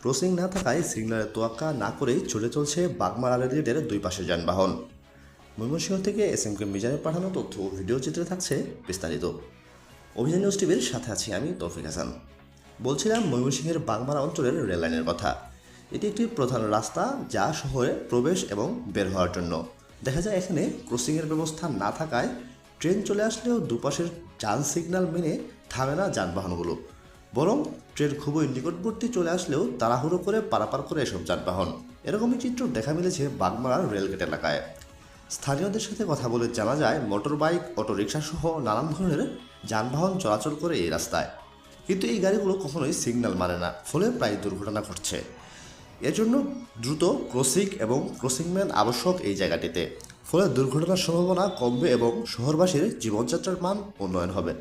Crossing না থাকায় সিগন্যালের তোয়াক্কা না করেই চলে চলছে বাগমারা রেলগেটের দুই পাশে যানবাহন। ময়মনসিংহ থেকে SMK মিজানের পাঠানো তথ্য ও ভিডিও চিত্রে থাকছে বিস্তারিত। অভিযান নিউজ টিভির সাথে আছি আমি তৌফিক হাসান। বলছিলাম ময়মনসিংহের বাগমারা অঞ্চলের রেললাইনের কথা। এটি একটি প্রধান রাস্তা যা শহরে প্রবেশ এবং বের হওয়ার জন্য। দেখা যায় এখানে ক্রসিংয়ের ব্যবস্থা না থাকায় ট্রেন চলে আসলেও দুপাশের যান সিগন্যাল মেনে থামে না যানবাহনগুলো, বরং ট্রেন খুবই নিকটবর্তী চলে আসলেও তাড়াহুড়ো করে পারাপার করে এসব যানবাহন। এরকমই চিত্র দেখা মিলেছে বাগমারার রেলগেট এলাকায়। স্থানীয়দের সাথে কথা বলে জানা যায় মোটর বাইক, অটোরিকশা সহ নানান ধরনের যানবাহন চলাচল করে এই রাস্তায়, কিন্তু এই গাড়িগুলো কখনোই সিগন্যাল মানে না, ফলে প্রায় দুর্ঘটনা ঘটছে। এর জন্য দ্রুত ক্রসিং এবং ক্রসিংম্যান আবশ্যক এই জায়গাটিতে, ফলে দুর্ঘটনার সম্ভাবনা কমবে এবং শহরবাসীর জীবনযাত্রার মান উন্নয়ন হবে।